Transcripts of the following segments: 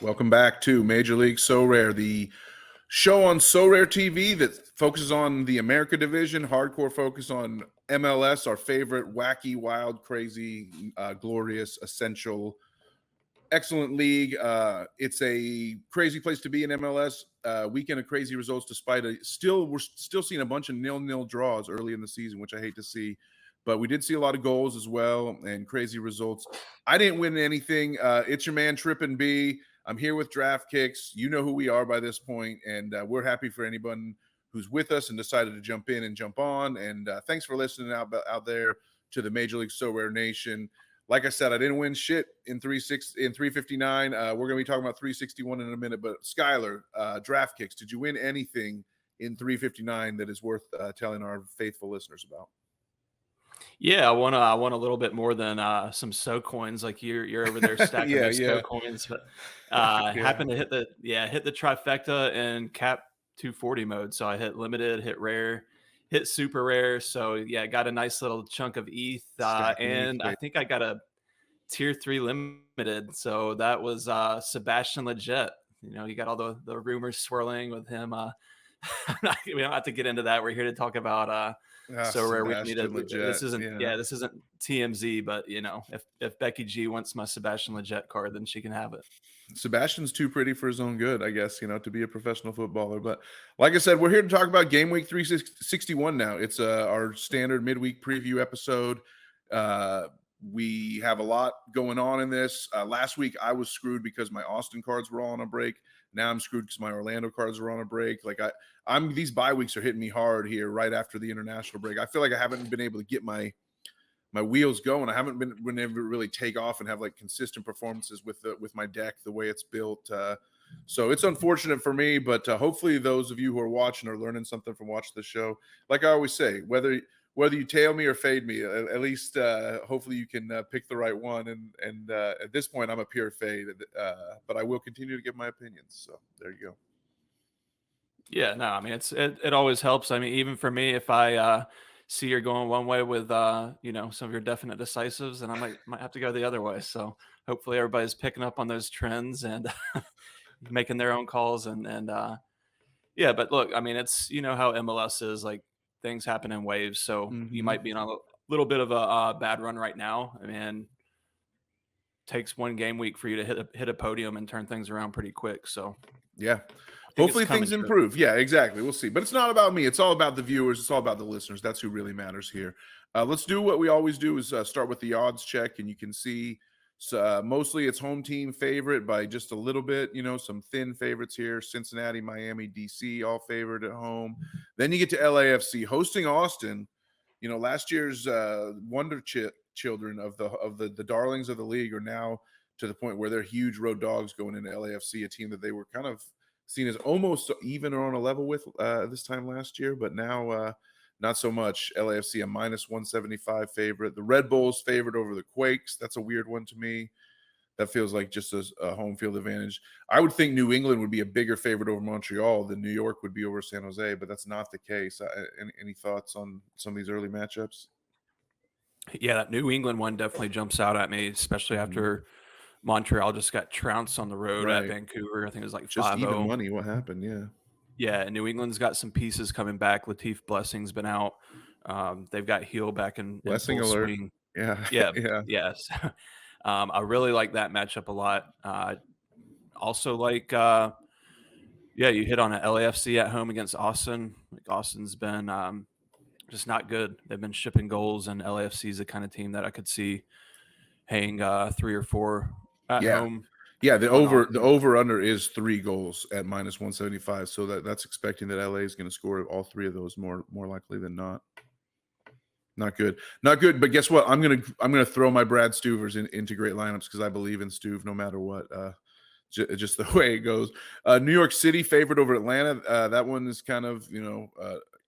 Welcome back to Major League Sorare, the show on Sorare TV that focuses on the America division, hardcore focus on MLS, our favorite wacky, wild, crazy, glorious, essential, excellent league. It's a crazy place to be in MLS. Weekend of crazy results, despite we're still seeing a bunch of 0-0 draws early in the season, which I hate to see. But we did see a lot of goals as well and crazy results. I didn't win anything. It's your man TrippinB. I'm here with DraftKicks. You know who we are by this point, and we're happy for anyone who's with us and decided to jump in and jump on. And thanks for listening out there to the Major League Sorare Nation. Like I said, I didn't win shit in 359. We're going to be talking about 361 in a minute. But Schuyler, DraftKicks, did you win anything in 359 that is worth telling our faithful listeners about? Yeah, I won a little bit more than some SO coins. Like you're over there stacking those SO coins, but happened to hit the trifecta in cap 240 mode. So I hit limited, hit rare, hit super rare. So yeah, got a nice little chunk of ETH, and I think I got a tier 3 limited. So that was Sebastian Lletget. You know, you got all the rumors swirling with him. We don't have to get into that. We're here to talk about Sorare. This isn't TMZ, but you know, if Becky G wants my Sebastian Lletget card, then she can have it. Sebastian's too pretty for his own good, I guess, to be a professional footballer. But like I said, we're here to talk about Game Week 361 now. It's our standard midweek preview episode. We have a lot going on in this. Last week, I was screwed because my Austin cards were all on a break. Now I'm screwed because my Orlando cards are on a break. Like these bye weeks are hitting me hard here right after the international break. I feel like I haven't been able to get my wheels going. I haven't been able to really take off and have like consistent performances with my deck the way it's built. So it's unfortunate for me, but hopefully those of you who are watching are learning something from watching the show. Like I always say, whether you tail me or fade me, at least hopefully you can pick the right one. And at this point, I'm a pure fade, but I will continue to give my opinions. So there you go. Yeah, no, I mean it always helps. I mean, even for me, if I see you're going one way with some of your definite decisives, and I might have to go the other way. So hopefully everybody's picking up on those trends and making their own calls and yeah. But look, I mean, it's how MLS is, like things happen in waves. So you might be in a little bit of a bad run right now. I mean, takes one game week for you to hit a podium and turn things around pretty quick. So yeah. Hopefully things improve. Yeah, exactly. We'll see. But it's not about me. It's all about the viewers. It's all about the listeners. That's who really matters here. Let's do what we always do is start with the odds check. And you can see mostly it's home team favorite by just a little bit. Some thin favorites here. Cincinnati, Miami, DC, all favored at home. Then you get to LAFC hosting Austin. Last year's wonder children of the darlings of the league are now to the point where they're huge road dogs going into LAFC, a team that they were kind of seen as almost even or on a level with this time last year, but now not so much. LAFC a minus 175 favorite. The Red Bulls favored over the Quakes. That's a weird one to me. That feels like just a home field advantage. I would think New England would be a bigger favorite over Montreal than New York would be over San Jose, but that's not the case. Any thoughts on some of these early matchups? Yeah, that New England one definitely jumps out at me, especially after Montreal just got trounced on the road at Vancouver. I think it was like 5-0. Just even money. What happened? Yeah. Yeah, and New England's got some pieces coming back. Latif Blessing's been out. They've got Heel back in Blessing full alert. swing. Yeah. Yes. I really like that matchup a lot. Also like, you hit on it. LAFC at home against Austin. Like Austin's been just not good. They've been shipping goals, and LAFC is the kind of team that I could see hanging 3 or 4 at home. Yeah, the over under is 3 goals at minus 175. So that's expecting that LA is going to score all 3 of those more likely than not. Not good. But guess what? I'm gonna throw my Brad Stuvers into great lineups because I believe in Stuve no matter what. Just the way it goes. New York City favored over Atlanta. That one is kind of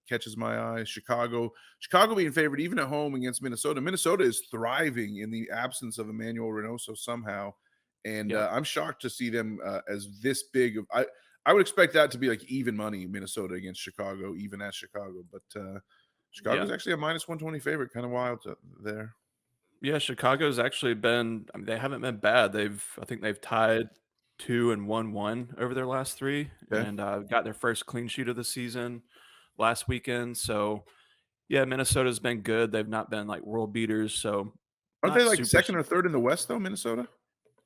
catches my eye. Chicago being favored even at home against Minnesota. Minnesota is thriving in the absence of Emmanuel Reynoso somehow. And I'm shocked to see them as this big. I would expect that to be like even money, Minnesota against Chicago, even at Chicago. But Chicago's actually a minus 120 favorite, kind of wild there. Yeah, Chicago's actually been. I mean, they haven't been bad. I think they've tied 2-1-1 over their last 3, Okay. and got their first clean sheet of the season last weekend. So yeah, Minnesota's been good. They've not been like world beaters, so Aren't they not like super. second or third in the West though, Minnesota?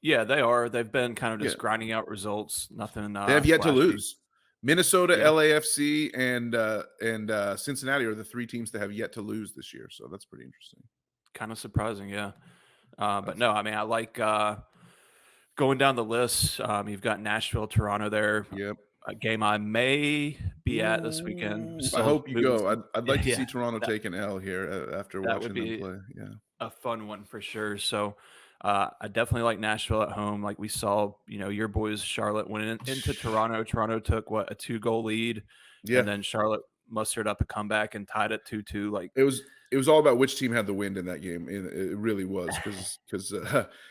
Yeah, they are. They've been kind of Yeah. just grinding out results. Nothing They have yet to flashy. lose. Minnesota, Yeah, LAFC, and Cincinnati are the 3 teams that have yet to lose this year, so that's pretty interesting. kind of surprising. Yeah, but That's no, I mean, I like going down the list. You've got Nashville, Toronto there. Yep. A game I may be at this weekend. Ooh, I Still hope you moving go. some. I'd Yeah, like to see yeah. Toronto That take an L here, after that would watching them be play, yeah. a fun one for sure. So I definitely like Nashville at home. Like we saw, your boys Charlotte went into Toronto. Toronto took what, a 2-goal lead, Yeah. and then Charlotte mustered up a comeback and tied it 2-2. Like It was all about which team had the wind in that game, and it really was because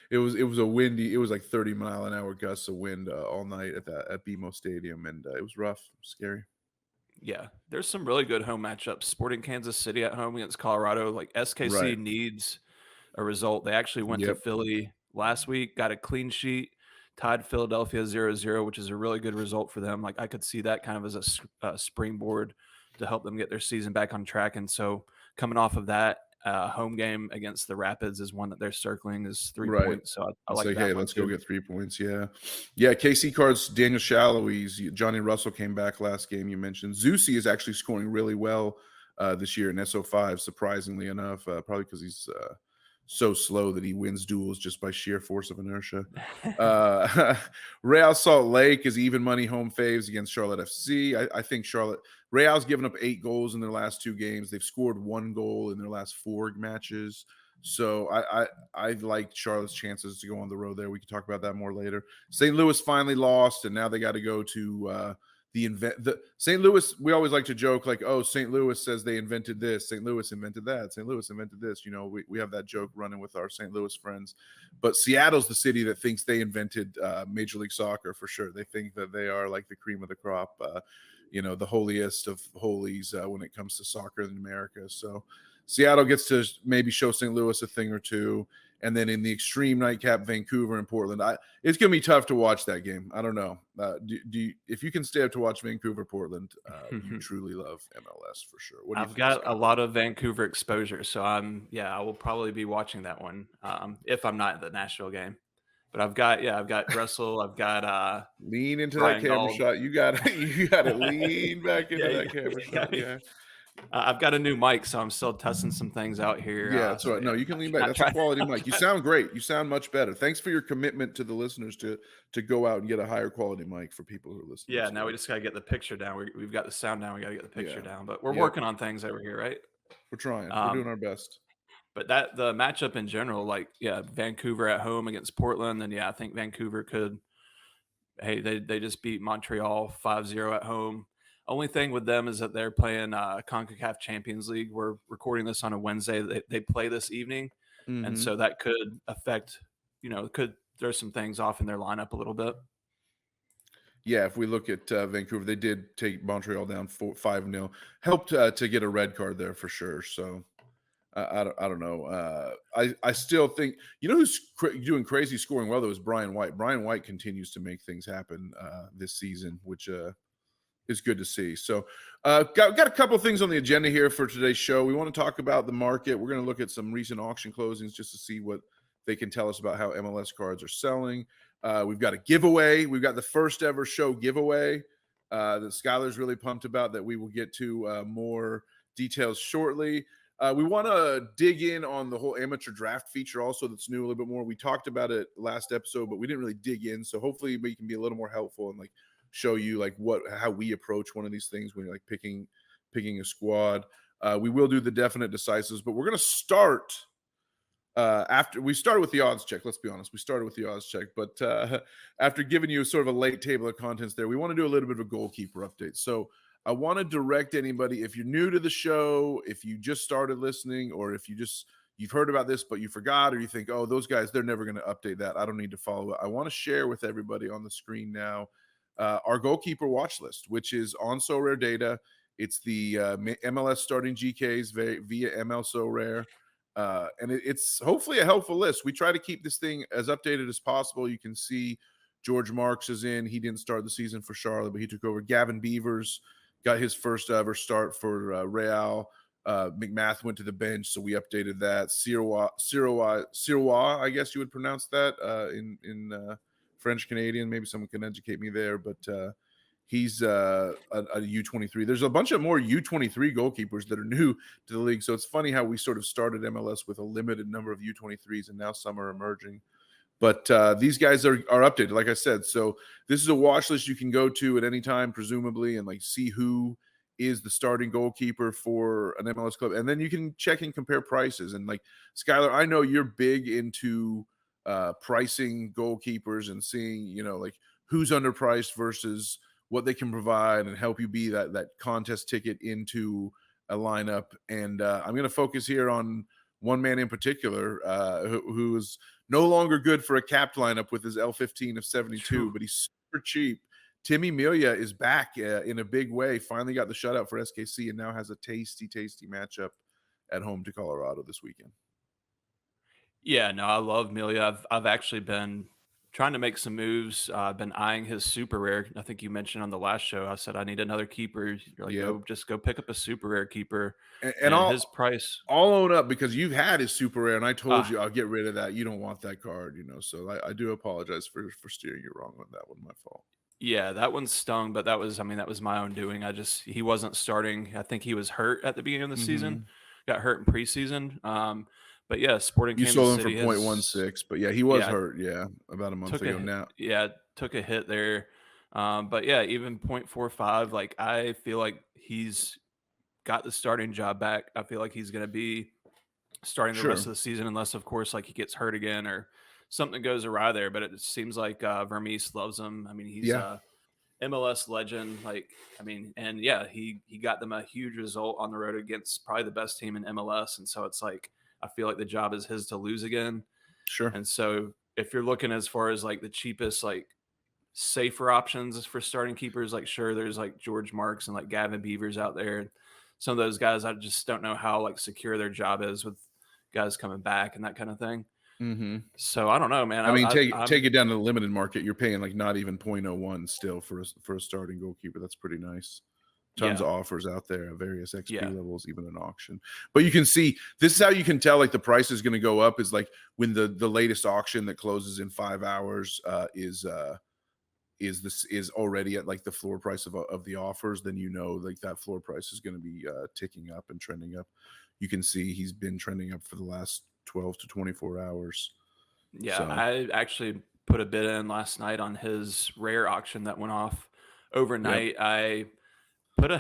it was a windy, it was like 30-mile-an-hour gusts of wind, all night at BMO Stadium, and, it was rough, scary. yeah, there's some really good home matchups. Sporting Kansas City at home against Colorado. Like SKC Right. needs a result. They actually went to Yep. Philly last week, got a clean sheet, tied Philadelphia 0-0, which is a really good result for them. Like I could see that kind of as a springboard to help them get their season back on track. And so coming off of that, home game against the Rapids is one that they're circling as three Right. points. So I And like say, that "Hey, one let's go too. get 3 points." Yeah. Yeah, KC Cards, Daniel Shallowy's, Johnny Russell came back last game you mentioned. Zusi is actually scoring really well, this year in SO5, surprisingly enough, probably because he's, so slow that he wins duels just by sheer force of inertia. Uh, Real Salt Lake is even money home faves against Charlotte FC. I think Real's given up 8 goals in their last 2 games. They've scored 1 goal in their last 4 matches. So I like Charlotte's chances to go on the road there. We can talk about that more later. St. Louis finally lost, and now they got to go to the St. Louis. We always like to joke like, oh, St. Louis says they invented this, St. Louis invented that, St. Louis invented this. We have that joke running with our St. Louis friends. But Seattle's the city that thinks they invented Major League Soccer for sure. They think that they are like the cream of the crop, the holiest of holies when it comes to soccer in America. So Seattle gets to maybe show St. Louis a thing or two. And then in the extreme nightcap, Vancouver and Portland. It's going to be tough to watch that game. I don't know. If you can stay up to watch Vancouver, Portland, you truly love MLS for sure. What do you I've think, got a Scott? lot of Vancouver exposure, so I will probably be watching that one if I'm not at the Nashville game. But I've got Russell, I've got Lean into that Brian camera Gauld. shot. You got to lean back into Yeah, that camera yeah, shot. Yeah. I've got a new mic, so I'm still testing some things out here. Yeah, that's So right. yeah, No, you can I'm lean back. not That's a trying. quality I'm mic. You trying sound great. You sound much better. Thanks for your commitment to the listeners to go out and get a higher quality mic for people who are listening. yeah, That's now we great. just gotta get the picture down. We've got the sound down. We gotta get the picture Yeah. down, but we're Yep. working on things over here, right? We're trying. We're doing Um, our best. but the matchup in general, like yeah, Vancouver at home against Portland, and yeah, I think Vancouver could. Hey, they just beat Montreal 5-0 at home. Only thing with them is that they're playing CONCACAF Champions League. We're recording this on a Wednesday. They play this evening, and Hmm. so that could affect, could throw some things off in their lineup a little bit. Yeah, if we look at Vancouver, they did take Montreal down 5-0. Helped to get a red card there for sure. So I don't know. I still think who's doing crazy scoring well though is Brian White. Brian White continues to make things happen this season, which is good to see. So got a couple of things on the agenda here for today's show. We want to talk about the market. We're going to look at some recent auction closings just to see what they can tell us about how MLS cards are selling. We've got a giveaway. We've got the first ever show giveaway that Schuyler's really pumped about that we will get to more details shortly. We want to dig in on the whole amateur draft feature also that's new a little bit more. We talked about it last episode, but we didn't really dig in. So hopefully we can be a little more helpful and show you how we approach one of these things when you're picking a squad. We will do the definite decisives, but we're going to start after we started with the odds check. Let's be honest, we started with the odds check, but after giving you sort of a late table of contents there, we want to do a little bit of a goalkeeper update. So I want to direct anybody, if you're new to the show, if you just started listening, or if you've heard about this but you forgot, or you think, oh, those guys, they're never going to update that, I don't need to follow it. I want to share with everybody on the screen now our goalkeeper watch list, which is on Sorare data. It's the MLS starting GKs via ML Sorare. And it's hopefully a helpful list. We try to keep this thing as updated as possible. You can see George Marks is in. He didn't start the season for Charlotte, but he took over. Gavin Beavers got his first ever start for Real. McMath went to the bench, so we updated that. Sirois, I guess you would pronounce that in French Canadian. Maybe someone can educate me there, but he's a U23. There's a bunch of more U23 goalkeepers that are new to the league, so it's funny how we sort of started MLS with a limited number of U23s, and now some are emerging. But these guys are updated, like I said. So this is a watch list you can go to at any time, presumably, and like see who is the starting goalkeeper for an MLS club. And then you can check and compare prices. And like Schuyler, I know you're big into pricing goalkeepers and seeing, you know, like who's underpriced versus what they can provide and help you be that contest ticket into a lineup. And I'm going to focus here on one man in particular who is no longer good for a capped lineup with his L15 of 72, but he's super cheap. Timmy Melia is back in a big way. Finally got the shutout for SKC and now has a tasty matchup at home to Colorado this weekend. Yeah, no, I love Melia. I've actually been trying to make some moves. I've been eyeing his super rare. I think you mentioned on the last show. I said I need another keeper. You're like, go pick up a super rare keeper. And his price. I'll own up because you've had his super rare, and I told you I'll get rid of that. You don't want that card, you know. So I do apologize for steering you wrong on that one. My fault. Yeah, that one stung, but that was my own doing. He wasn't starting. I think he was hurt at the beginning of the season. Got hurt in preseason. But yeah, Sporting you Kansas sold him City for 0.16, but yeah, he was hurt. Yeah, about a month ago now. Yeah, took a hit there. But yeah, even 0.45. Like I feel like he's got the starting job back. I feel like he's going to be starting the rest of the season, unless of course like he gets hurt again or something goes awry there. But it seems like Vermees loves him. I mean, he's a MLS legend. Like, I mean, and yeah, he got them a huge result on the road against probably the best team in MLS. And so it's like, I feel like the job is his to lose again. Sure. And so if you're looking as far as like the cheapest, like safer options for starting keepers, like sure, there's like George Marks and like Gavin Beavers out there. Some of those guys, I just don't know how like secure their job is with guys coming back and that kind of thing. So I don't know, man. I mean, take it down to the limited market. You're paying like not even 0.01 still for a starting goalkeeper. That's pretty nice. Tons of offers out there at various XP levels, even an auction. But you can see this is how you can tell like the price is going to go up is like when the latest auction that closes in 5 hours is already at like the floor price of the offers. Then you know like that floor price is going to be ticking up and trending up. You can see he's been trending up for the last 12 to 24 hours. Yeah, so. I actually put a bid in last night on his rare auction that went off overnight. I put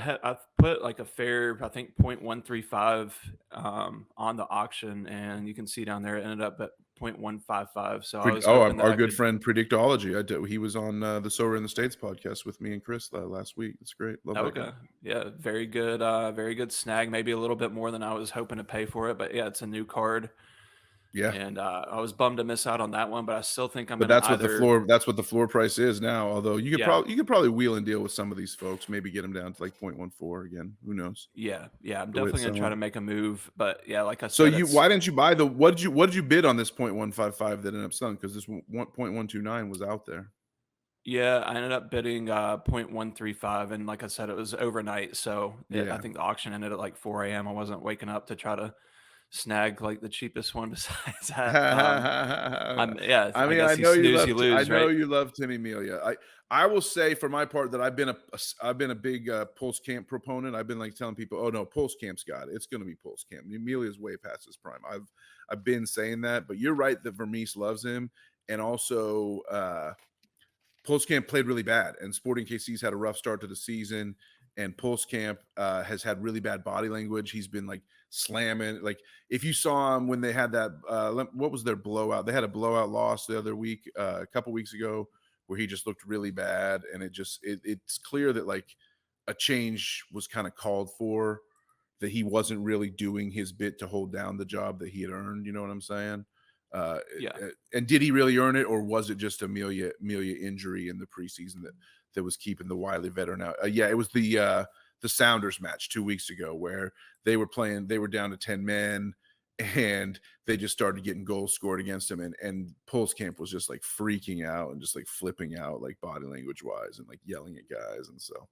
like a fair, I think 0.135 on the auction, and you can see down there it ended up at 0.155. So our good friend Predictology. He was on the Sorare in the States podcast with me and Chris last week. It's great. Love that guy. Yeah, very good snag. Maybe a little bit more than I was hoping to pay for it, but yeah, it's a new card. Yeah, and I was bummed to miss out on that one, but I still think I'm. But that's what the floor price is now. Although you could probably wheel and deal with some of these folks, maybe get them down to like 0.14 again. Who knows? Yeah. I'm definitely gonna try to make a move. But yeah, like I said, so why didn't you buy what did you bid on this 0.155 that ended up selling? Because this 0.129 was out there. Yeah, I ended up bidding 0.135, and like I said, it was overnight. So I think the auction ended at like 4 a.m. I wasn't waking up to try to snag like the cheapest one besides that. I know you love Timmy Melia. I will say for my part that I've been a big Pulse Camp proponent. I've been like telling people, oh no, Pulse Camp's got it. It's going to be Pulse Camp. Melia's way past his prime. I've been saying that, but you're right that Vermees loves him, and also Pulse Camp played really bad, and Sporting KC's had a rough start to the season. And Pulse Camp has had really bad body language. He's been like slamming. Like if you saw him when they had that, what was their blowout? They had a blowout loss the other week, a couple weeks ago, where he just looked really bad. And it's clear that like a change was kind of called for, that he wasn't really doing his bit to hold down the job that he had earned. You know what I'm saying? And did he really earn it, or was it just a Melia injury in the preseason that was keeping the wily veteran out? It was the Sounders match 2 weeks ago where they were down to 10 men, and they just started getting goals scored against him, and Pulskamp was just like freaking out and just like flipping out, like body language wise, and like yelling at guys, and so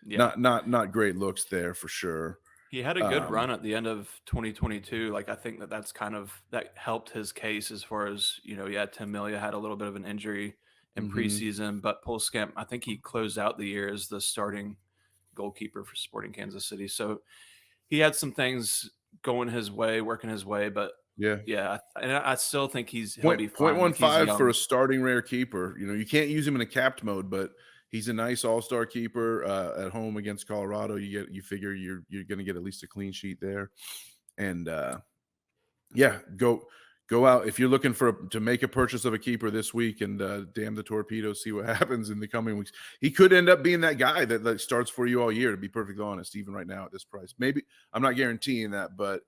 Yeah. not great looks there for sure. He had a good Um, run at the end of 2022. Like, I think that that's kind of that helped his case as far as, yeah, Tim Melia had a little bit of an injury in mhm. preseason, but Pulskamp, I think he closed out the year as the starting goalkeeper for Sporting Kansas City. So he had some things going his way, working his way, but Yeah. yeah, and I still think he'll Point be point fine. one Like, he's five for young. a starting rare keeper. You can't use him in a capped mode, but he's a nice all-star keeper at home against Colorado. You figure you're going to get at least a clean sheet there, and yeah, go out if you're looking to make a purchase of a keeper this week, and damn the torpedoes, see what happens in the coming weeks. He could end up being that guy that starts for you all year. To be perfectly honest, even right now at this price, maybe I'm not guaranteeing that, but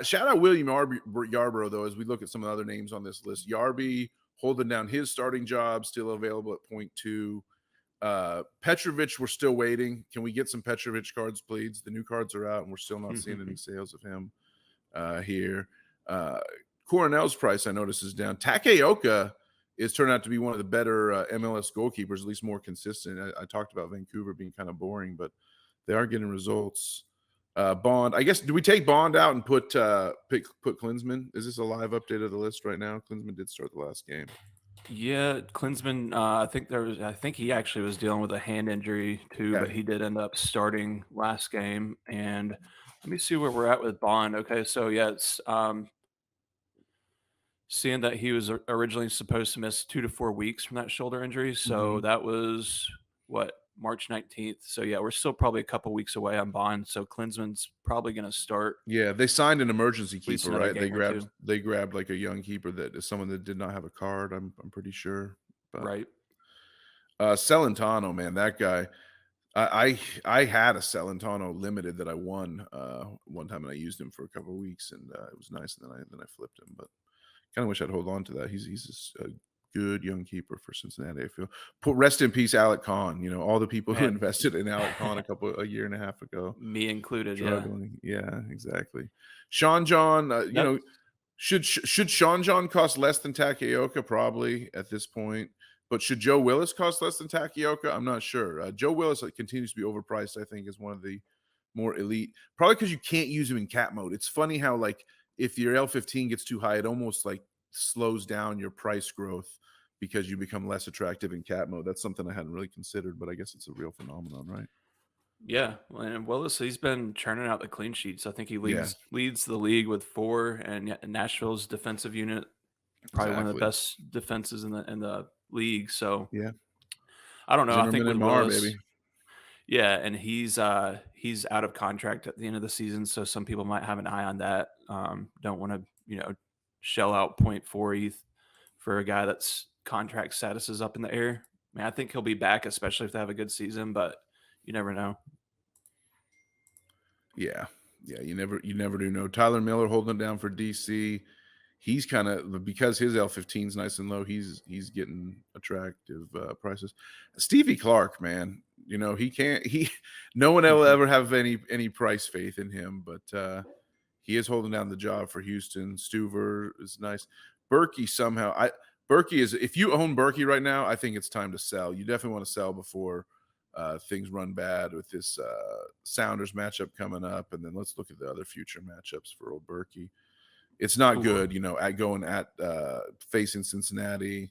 shout out William Yarbrough though. As we look at some of the other names on this list, Yarby holding down his starting job, still available at 0.2. Petrovic, we're still waiting. Can we get some Petrovic cards, please? The new cards are out, and we're still not seeing any sales of him here. Uh, Coronel's price, I notice, is down. Takeoka is turned out to be one of the better MLS goalkeepers, at least more consistent. I talked about Vancouver being kind of boring, but they are getting results. Bond, I guess, do we take Bond out and put Klinsmann? Is this a live update of the list right now? Klinsmann did start the last game. Yeah, Klinsmann, I think he actually was dealing with a hand injury too, Yeah. but he did end up starting last game. And let me see where we're at with Bond. Okay, so yeah, it's seeing that he was originally supposed to miss 2 to 4 weeks from that shoulder injury. So Mhm. that was what, March 19th. So yeah, we're still probably a couple weeks away on Bond. So Klinsmann's probably going to start Yeah, they signed an emergency at least keeper, another right? They game or grabbed two. they grabbed like a young keeper that is someone that did not have a card. I'm pretty sure, but Right. Celentano, man, that guy. I had a Celentano limited that I won one time, and I used him for a couple of weeks, and it was nice. And then I flipped him, but kind of wish I'd hold on to that. He's a good young keeper for Cincinnati. I feel. Put rest in peace, Alec Kahn. All the people who Man, invested in Alec Kahn a year and a half ago, me included. Yeah. struggling. Yeah, exactly. Sean John, That's should Sean John cost less than Takaoka? Probably at this point. But should Joe Willis cost less than Takaoka? I'm not sure. Joe Willis continues to be overpriced, I think, is one of the more elite. Probably because you can't use him in cat mode. It's funny how, like, if your L15 gets too high, it almost like slows down your price growth because you become less attractive in cat mode. That's something I hadn't really considered, but I guess it's a real phenomenon, right? Yeah, and Willis, he's been churning out the clean sheets. I think he Yeah, leads the league with 4, and yeah, Nashville's defensive unit, probably one of the exactly. best defenses in the league. So Yeah. I don't know. I think Zimmerman with and Marr, Willis, baby. yeah, and he's out of contract at the end of the season, so some people might have an eye on that. Don't want to shell out point 4 ETH for a guy that's contract status is up in the air. I mean, I think he'll be back, especially if they have a good season, but you never know. Yeah. Yeah, you never do know. Tyler Miller holding it down for DC. He's kind of, because his L15 is nice and low, he's getting attractive prices. Stevie Clark, man, he can't he no one will ever have any price faith in him, but he is holding down the job for Houston. Stuver is nice. Berkey somehow Berkey is, if you own Berkey right now, I think it's time to sell. You definitely want to sell before things run bad with this Sounders matchup coming up, and then let's look at the other future matchups for old Berkey. It's not Ooh. good, facing Cincinnati,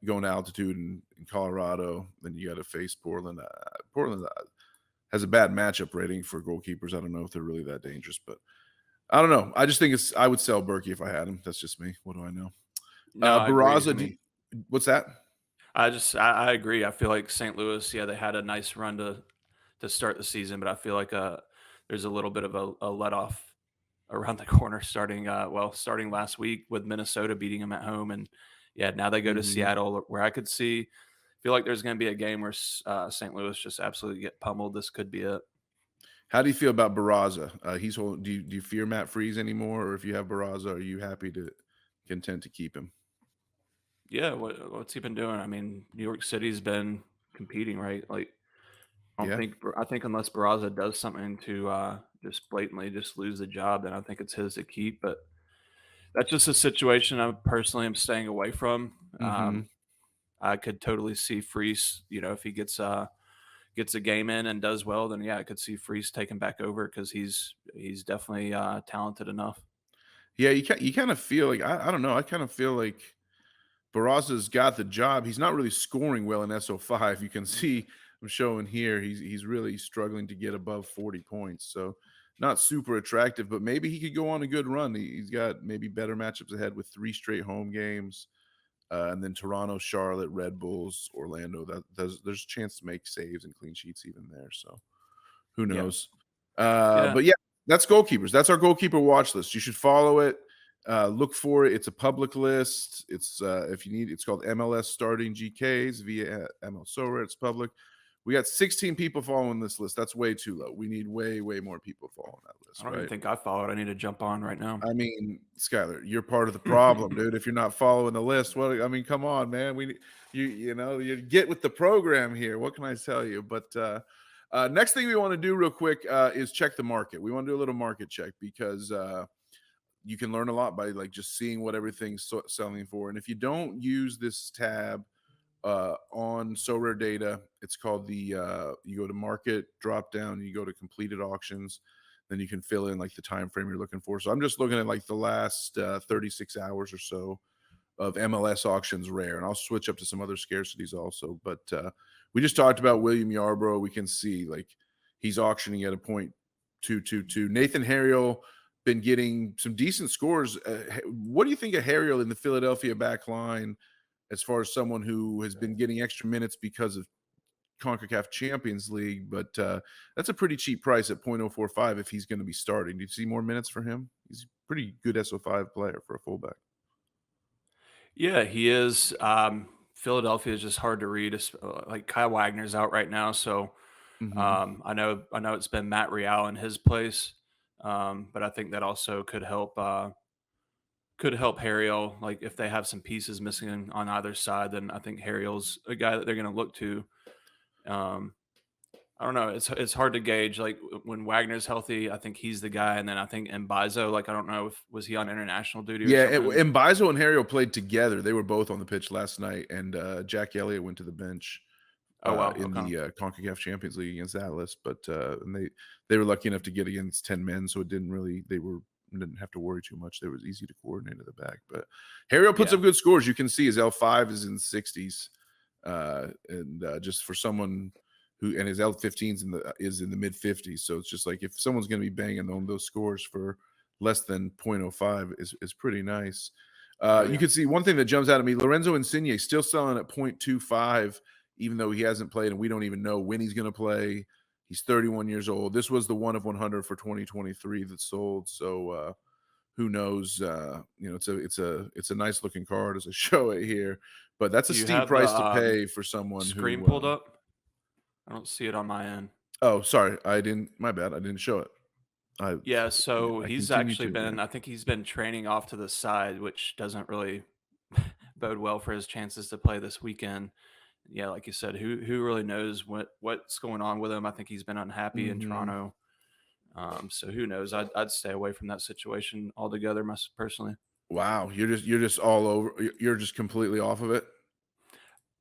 going to altitude in Colorado. Then you got to face Portland. Portland has a bad matchup rating for goalkeepers. I don't know if they're really that dangerous, but I don't know. I just think I would sell Berkey if I had him. That's just me. What do I know? No, I agree. I Barraza, mean, what's that? I agree. I feel like St. Louis, yeah, they had a nice run to start the season, but I feel like there's a little bit of a let off around the corner starting last week with Minnesota beating them at home, and yeah, now they go to Mhm. Seattle, where I could feel like there's going to be a game where St. Louis just absolutely get pummeled. This could be it. How do you feel about Barraza? He's holding. Do you fear Matt Freeze anymore, or if you have Barraza, are you happy to content to keep him? Yeah, what's he been doing? I mean, New York City's been competing, right? Like, Yeah. I think unless Barraza does something to just blatantly just lose the job, then I think it's his to keep. But that's just a situation I personally am staying away from. Mhm. I could totally see Freese, if he gets a game in and does well, then yeah, I could see Freese taking back over because he's definitely talented enough. Yeah, you kinda feel like I don't know, I kinda feel like Barraza's got the job. He's not really scoring well in SO5. You can see I'm showing here he's really struggling to get above 40 points. So not super attractive, but maybe he could go on a good run. He's got maybe better matchups ahead with 3 straight home games. And then Toronto, Charlotte, Red Bulls, Orlando. There's a chance to make saves and clean sheets even there. So who Yeah. knows? Yeah. But yeah, that's goalkeepers. That's our goalkeeper watch list. You should follow it. Look for it. It's a public list. It's if you need, it's called MLS Starting GKs via ML Sorare. It's public. We got 16 people following this list. That's way too low. We need way more people following that I list, don't even right? think I followed. I need to jump on right now. I mean, Skyler, you're part of the problem, dude. If you're not following the list, what I mean, come on, man. You get with the program here. What can I tell you? But next thing we want to do real quick is check the market. We want to do a little market check because you can learn a lot by like just seeing what everything's selling for. And if you don't use this tab on Sorare data, it's called the you go to market drop down, you go to completed auctions, then you can fill in like the time frame you're looking for. So I'm just looking at like the last 36 hours or so of MLS auctions rare, and I'll switch up to some other scarcities also. But we just talked about William Yarbrough. We can see like he's auctioning at a 0.222. Nathan Harriel been getting some decent scores. What do you think of Harriel in the Philadelphia back line as far as someone who has been getting extra minutes because of CONCACAF Champions League? But that's a pretty cheap price at 0.045 if he's going to be starting. Do you see more minutes for him? He's a pretty good SO5 player for a fullback. Yeah, he is. Philadelphia is just hard to read. Like Kyle Wagner's out right now, so Hmm. I know it's been Matt Real in his place, but I think that also could help Harriel. Like if they have some pieces missing on either side, then I think Harriel's a guy that they're going to look to. Um, I don't know. It's hard to gauge. Like when Wagner's healthy, I think he's the guy, and then I think Mbizo. Like I don't know if was he on international duty or Yeah, something. and Bizo and Harriel played together. They were both on the pitch last night, and Jack Elliott went to the bench Oh wow. in Okay. the CONCACAF Champions League against Atlas. But and they were lucky enough to get against 10 men, so it didn't have to worry too much. It was easy to coordinate at the back. But Harriel puts Yeah. up good scores. You can see his L5 is in the 60s, and just for someone who and his L15 is in the mid 50s. So it's just like if someone's going to be banging on those scores for less than 0.05 is pretty nice. Oh You yeah. can see one thing that jumps out at me: Lorenzo Insigne still selling at 0.25, even though he hasn't played, and we don't even know when he's going to play. He's 31 years old. This was the 1 of 100 for 2023 that sold. So who knows? It's a nice looking card as I show it here, but that's a Do you steep have the price to pay for someone screen who. pulled up? I don't see it on my end. Oh, sorry, I didn't. My bad. I didn't show it. I Yeah, so I he's continue actually to. Yeah. been I think he's been training off to the side, which doesn't really bode well for his chances to play this weekend. Yeah, like you said, who really knows what's going on with him? I think he's been unhappy in Mhm. Toronto. So who knows? I'd stay away from that situation altogether, personally. Wow, you're just all over. You're just completely off of it.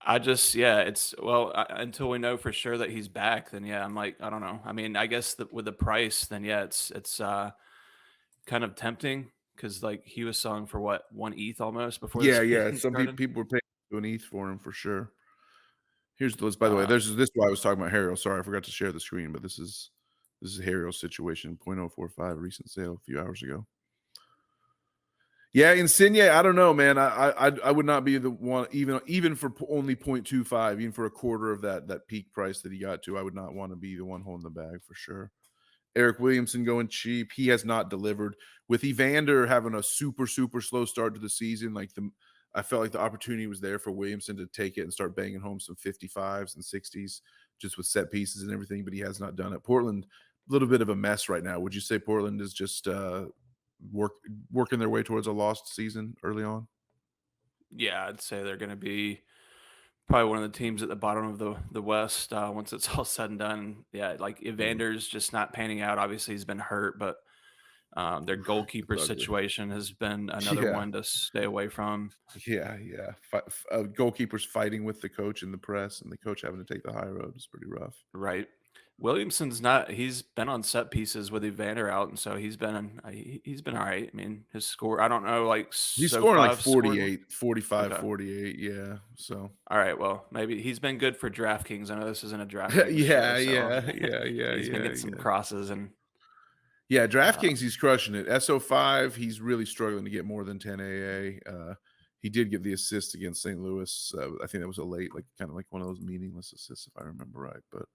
Yeah, it's well until we know for sure that he's back. Then yeah, I'm like I don't know. I mean, I guess that with the price, then yeah, it's kind of tempting because like he was selling for what 1 ETH almost before the Yeah, yeah. season Some started. people were paying to an ETH for him for sure. Here's the list. By the way, Uh, this is why I was talking about Harriel. Sorry, I forgot to share the screen, but this is Harriel's situation. 0.045 recent sale a few hours ago. Yeah, Insigne, I don't know, man. I would not be the one even for only 0.25, even for a quarter of that peak price that he got to. I would not want to be the one holding the bag for sure. Eric Williamson going cheap. He has not delivered. With Evander having a super slow start to the season, I felt like the opportunity was there for Williamson to take it and start banging home some 55s and 60s just with set pieces and everything, but he has not done it. Portland, a little bit of a mess right now. Would you say Portland is just work working their way towards a lost season early on? yeah, I'd say they're going to be probably one of the teams at the bottom of the West once it's all said and done. Yeah, like Mm. Evander's just not panning out. Obviously, he's been hurt, but their goalkeeper It's ugly. situation has been another Yeah. one to stay away from. Yeah, yeah. Goalkeepers fighting with the coach in the press, and the coach having to take the high road is pretty rough. Right. Williamson's not. He's been on set pieces with Evander out, and so he's been all right. I mean, his score. I don't know, like He's so scoring like five scored. 48, 45, Okay. 48. Yeah. So All right. Well, maybe he's been good for DraftKings. I know this isn't a DraftKings show, yeah, so yeah, yeah, yeah, he's been yeah, getting some yeah. crosses and Yeah, uh, DraftKings, he's crushing it. SO5, he's really struggling to get more than 10 AA. He did get the assist against St. Louis. I think that was a late, like kind of like one of those meaningless assists, if I remember right. But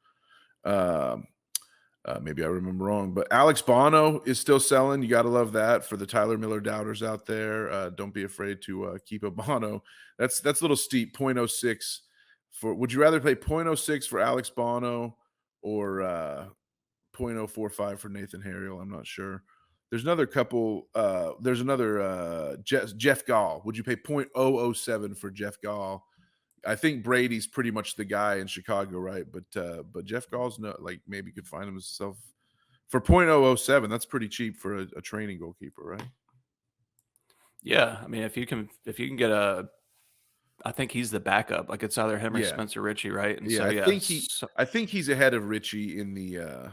maybe I remember wrong. But Alex Bono is still selling. You got to love that for the Tyler Miller doubters out there. Don't be afraid to keep a Bono. That's a little steep. 0.06 for. Would you rather play 0.06 for Alex Bono or 0.045 for Nathan Harriel? I'm not sure. There's another couple. There's another Jeff Gall. Would you pay 0.007 for Jeff Gall? I think Brady's pretty much the guy in Chicago, right? But Jeff Gall's not, like, maybe could find himself for 0.007. That's pretty cheap for a training goalkeeper, right? yeah. I mean, if you can get a, I think he's the backup. Like it's either him or Yeah, Spencer Ritchie, right? And yeah. so I think he's ahead of Richie in the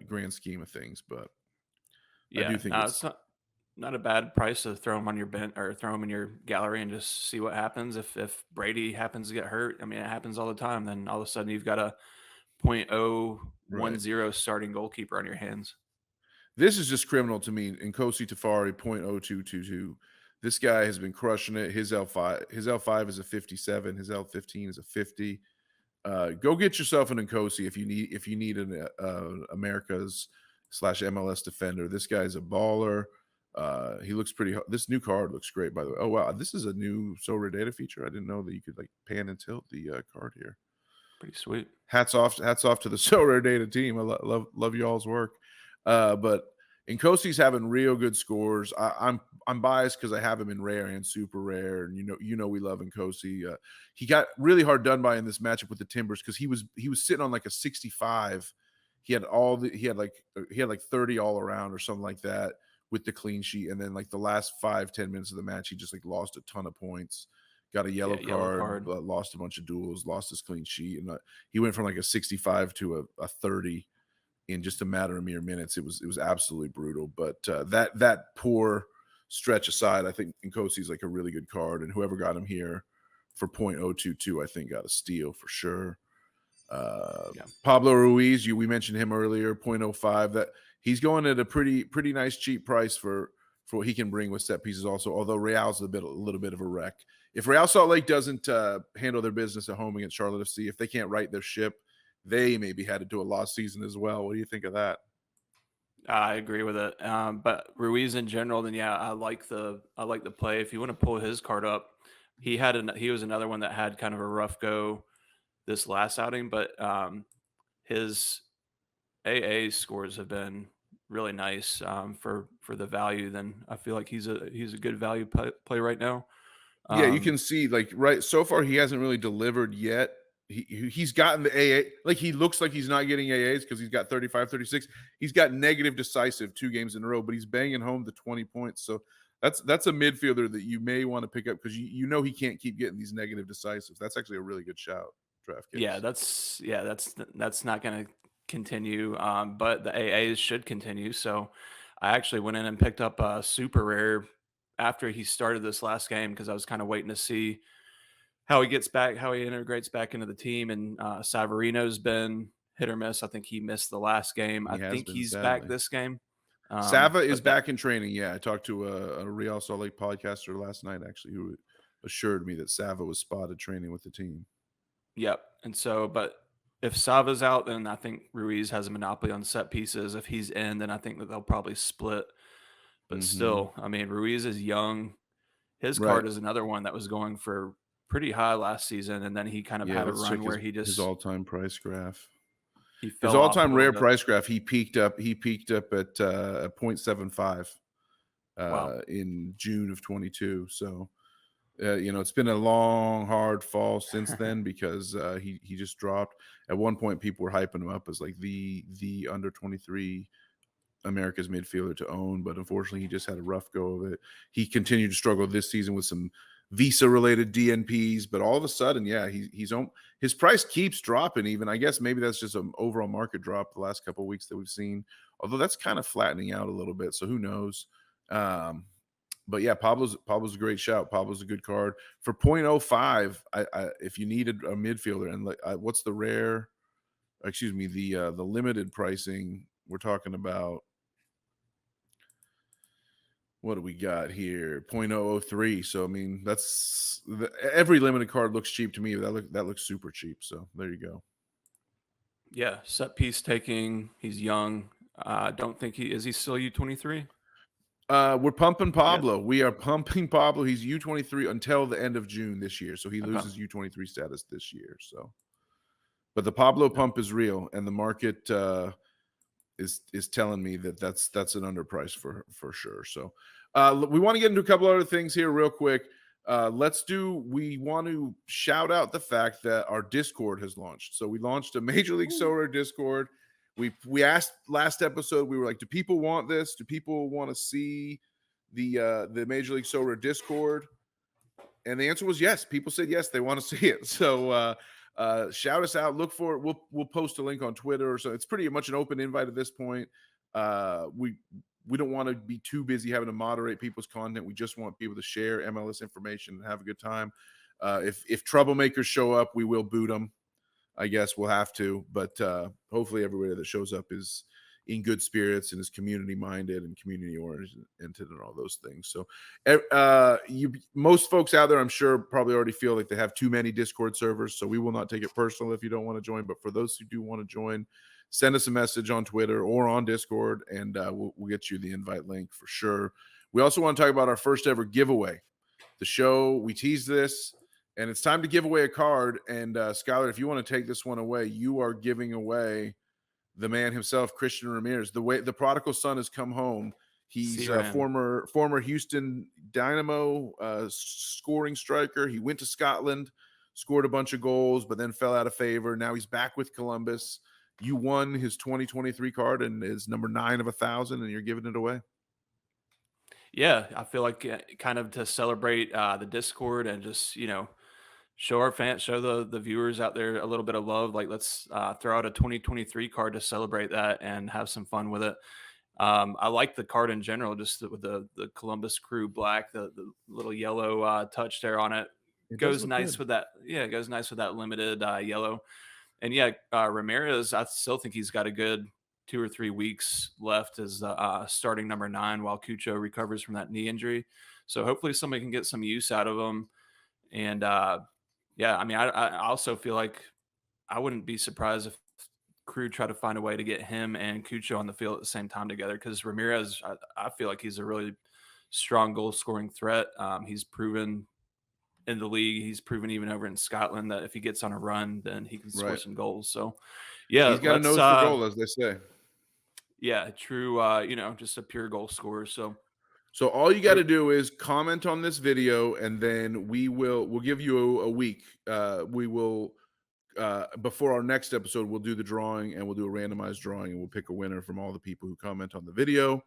grand scheme of things, but I do yeah. think No, it's it's not a bad price to throw him on your bench or throw him in your gallery and just see what happens. If Brady happens to get hurt, I mean, it happens all the time. Then all of a sudden you've got a right. 0.010 starting goalkeeper on your hands. This is just criminal to me. Nkosi Tafari 0.0222. This guy has been crushing it. His L5 is a 57. His L15 is a 50. Go get yourself an Nkosi if you need an America's / MLS defender. This guy's a baller. He looks pretty. This new card looks great, by the way. Oh wow, this is a new Sorare data feature. I didn't know that you could like pan and tilt the card here. Pretty sweet. Hats off to the Sorare data team. I love y'all's work. But Nkosi's having real good scores. I'm biased because I have him in rare and super rare, and you know we love Nkosi. He got really hard done by in this matchup with the Timbers because he was sitting on like a 65. He had like 30 all around or something like that with the clean sheet, and then like the last 5-10 minutes of the match, he just like lost a ton of points. Got a yellow Yeah, yellow card, card. lost a bunch of duels, lost his clean sheet, and he went from like a 65 to a 30 in just a matter of mere minutes. It was absolutely brutal. But that poor stretch aside, I think Nkosi's like a really good card, and whoever got him here for 0.022, I think got a steal for sure. Yeah. Pablo Ruiz, we mentioned him earlier, 0.05. That he's going at a pretty nice cheap price for what he can bring with set pieces also, although Real's a little bit of a wreck. If Real Salt Lake doesn't handle their business at home against Charlotte FC, if they can't right their ship, they maybe headed to a lost season as well. What do you think of that? I agree with it. But Ruiz in general, then yeah, I like the play. If you want to pull his card up, he was another one that had kind of a rough go this last outing, but his AA scores have been really nice for the value. Then I feel like he's a good value play right now. Yeah, you Um, can see like right so far he hasn't really delivered yet. He's gotten the AA, like he looks like he's not getting AAs because he's got 35, 36. He's got negative decisive 2 games in a row, but he's banging home the 20 points. So that's a midfielder that you may want to pick up because you know he can't keep getting these negative decisives. That's actually a really good shout, yeah, DraftKicks. that's not going to continue, but the AAs should continue. So I actually went in and picked up a super rare after he started this last game because I was kind of waiting to see how he gets back, how he integrates back into the team. And Savarino's been hit or miss. I think he missed the last game. He I has think been, he's back sadly. this game. Sava is But that, back in training. Yeah, I talked to a Real Salt Lake podcaster last night actually who assured me that Sava was spotted training with the team. yep. And so, but if Sava's out, then I think Ruiz has a monopoly on set pieces. If he's in, then I think that they'll probably split. But Mm-hmm. still, I mean, Ruiz is young. His Right. card is another one that was going for pretty high last season, and then he kind of Yeah, had a let's check run where his all-time price graph. he His fell off a all-time little rare bit. price graph, he peaked up at 0.75 Wow. in June of 22. So It's been a long, hard fall since then because he just dropped. At one point, people were hyping him up as like the under 23 America's midfielder to own, but unfortunately, he just had a rough go of it. He continued to struggle this season with some visa-related DNPs, but all of a sudden, yeah, his price keeps dropping. Even I guess maybe that's just an overall market drop the last couple of weeks that we've seen. Although that's kind of flattening out a little bit, so who knows? But yeah, Pablo's a great shout. Pablo's a good card for 0.05. If you needed a midfielder, and what's the rare? Excuse me, the limited pricing. We're talking about, what do we got here? 0.003. So I mean, every limited card looks cheap to me. That looks super cheap. So there you go. Yeah, set piece taking. He's young. Don't think he still U23? We're pumping Yes. Pablo. We are pumping Pablo. He's U23 until the end of June this year. So he Okay. loses U23 status this year. So, but the Pablo pump is real, and the market is telling me that's an underprice for sure. So we want to get into a couple other things here real quick. We want to shout out the fact that our Discord has launched. So we launched a Major League Sorare Discord. We asked last episode, we were like, do people want this? Do people want to see the Major League Sorare Discord? And the answer was yes. People said yes, they want to see it. So shout us out. Look for it. We'll post a link on Twitter. So it's pretty much an open invite at this point. We don't want to be too busy having to moderate people's content. We just want people to share MLS information and have a good time. If troublemakers show up, we will boot them. I guess we'll have to, but hopefully everybody that shows up is in good spirits and is community minded and community oriented and all those things. So most folks out there, I'm sure, probably already feel like they have too many Discord servers. So we will not take it personal if you don't want to join. But for those who do want to join, send us a message on Twitter or on Discord, and we'll get you the invite link for sure. We also want to talk about our first ever giveaway. The show, we teased this, and it's time to give away a card. And Schuyler, if you want to take this one away, you are giving away the man himself, Christian Ramirez. The prodigal son has come home. He's a former Houston Dynamo scoring striker. He went to Scotland, scored a bunch of goals, but then fell out of favor. Now he's back with Columbus. You won his 2023 card and is number 9 of 1,000, and you're giving it away. Yeah, I feel like kind of to celebrate the Discord and just, show our fans, show the viewers out there a little bit of love. Like, let's throw out a 2023 card to celebrate that and have some fun with it. I like the card in general, just with the Columbus Crew black, the little yellow touch there on it. It goes nice with that. Yeah, it goes nice with that limited yellow. And yeah, Ramirez, I still think he's got a good 2 or 3 weeks left as starting number 9 while Cucho recovers from that knee injury. So hopefully somebody can get some use out of him. And yeah, I mean, I also feel like I wouldn't be surprised if Crew try to find a way to get him and Cucho on the field at the same time together, because Ramirez, I feel like he's a really strong goal scoring threat. He's proven in the league. He's proven even over in Scotland that if he gets on a run, then he can score some goals. So, yeah, he's got a nose for goal, as they say. Yeah, true. Just a pure goal scorer. So all you got to do is comment on this video, and then we'll give you a week. We will before our next episode, we'll do the drawing, and we'll do a randomized drawing, and we'll pick a winner from all the people who comment on the video.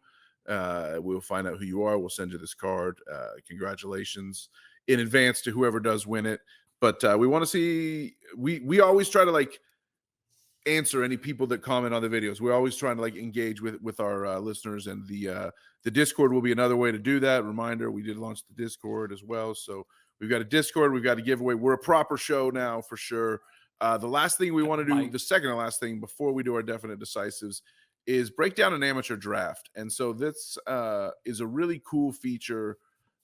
We'll find out who you are. We'll send you this card. Congratulations in advance to whoever does win it. But we want to see. We always try to answer any people that comment on the videos. We're always trying to engage with our listeners, and the Discord will be another way to do that. Reminder, we did launch the Discord as well. So we've got a Discord, we've got a giveaway. We're a proper show now for sure. The last thing we want to do, the second to last thing before we do our definite decisives, is break down an amateur draft. And so this is a really cool feature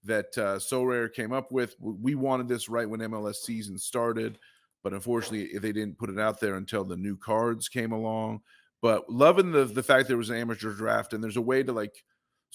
that Sorare came up with. We wanted this right when MLS season started, but unfortunately they didn't put it out there until the new cards came along. But loving the fact there was an amateur draft, and there's a way to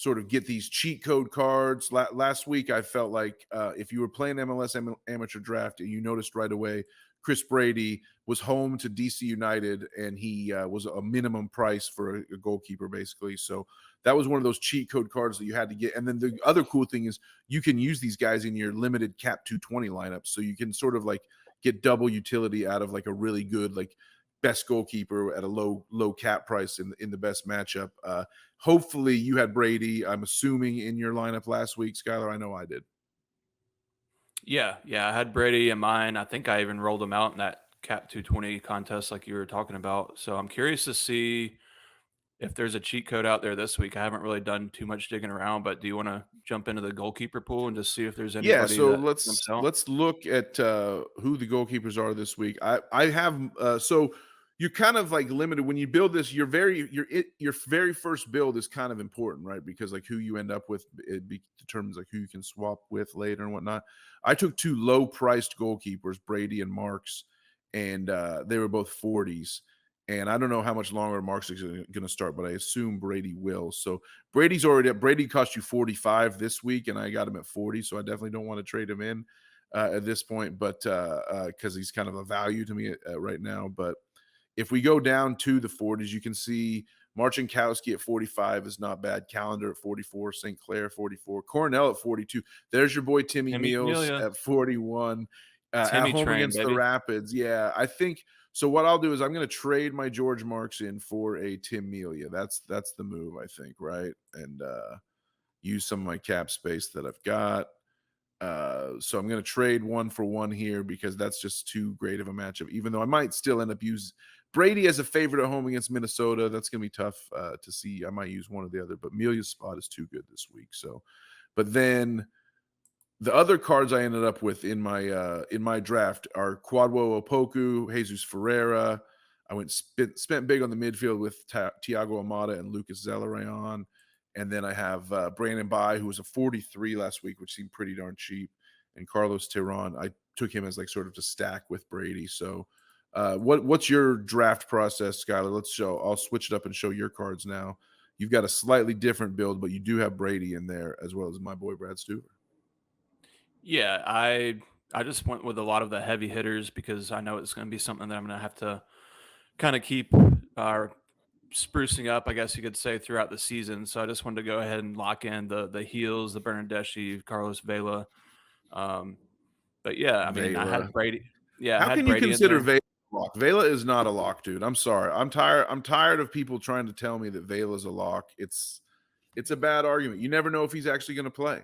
sort of get these cheat code cards. Last week, I felt like if you were playing MLS amateur draft, you noticed right away Chris Brady was home to DC United, and he was a minimum price for a goalkeeper, basically. So that was one of those cheat code cards that you had to get. And then the other cool thing is you can use these guys in your limited cap 220 lineup, so you can sort of like get double utility out of like a really good like best goalkeeper at a low cap price in the best matchup. Hopefully you had Brady, I'm assuming, in your lineup last week, Schuyler. I know I did. Yeah, I had Brady in mine. I think I even rolled him out in that Cap 220 contest like you were talking about. So I'm curious to see if there's a cheat code out there this week. I haven't really done too much digging around, but do you want to jump into the goalkeeper pool and just see if there's Yeah, anybody so that let's jumps out? let's look at who the goalkeepers are this week. I have so you're kind of like limited when you build this. Your very first build is kind of important, right? Because like who you end up with, determines like who you can swap with later and whatnot. I took two low priced goalkeepers, Brady and Marks, and they were both 40s. And I don't know how much longer Marks is going to start, but I assume Brady will. So Brady's already up. Brady cost you 45 this week, and I got him at 40, so I definitely don't want to trade him in at this point, but because he's kind of a value to me right now. But if we go down to the 40s, you can see Marchinkowski at 45 is not bad. Calendar at 44, St. Clair 44, Cornell at 42. There's your boy Timmy Timmy Meals Amelia, at 41. At Timmy home train, against the baby. Rapids. Yeah, I think so. What I'll do is I'm going to trade my George Marks in for a Tim Melia. That's the move, I think, right? And use some of my cap space that I've got. So I'm going to trade one for one here because that's just too great of a matchup. Even though I might still end up using Brady as a favorite at home against Minnesota, that's going to be tough to see. I might use one or the other, but Melia's spot is too good this week. So, but then the other cards I ended up with in my draft are Quadwo Opoku, Jesus Ferreira. I spent big on the midfield with Thiago Amada and Lucas Zelarayan. And then I have Brandon Bai, who was a 43 last week, which seemed pretty darn cheap. And Carlos Tehran, I took him as like sort of to stack with Brady. So what's your draft process, Schuyler? I'll switch it up and show your cards now. You've got a slightly different build, but you do have Brady in there as well as my boy Brad Stuver. Yeah, I just went with a lot of the heavy hitters because I know it's going to be something that I'm going to have to kind of keep sprucing up, I guess you could say, throughout the season. So I just wanted to go ahead and lock in the heels, the Bernardeschi, Carlos Vela. Um, but yeah, I mean, I Vela. had Brady. Yeah, I How had can you Brady in consider there. Vela a lock? Vela is not a lock, dude. I'm sorry. I'm tired of people trying to tell me that Vela's a lock. It's a bad argument. You never know if he's actually going to play.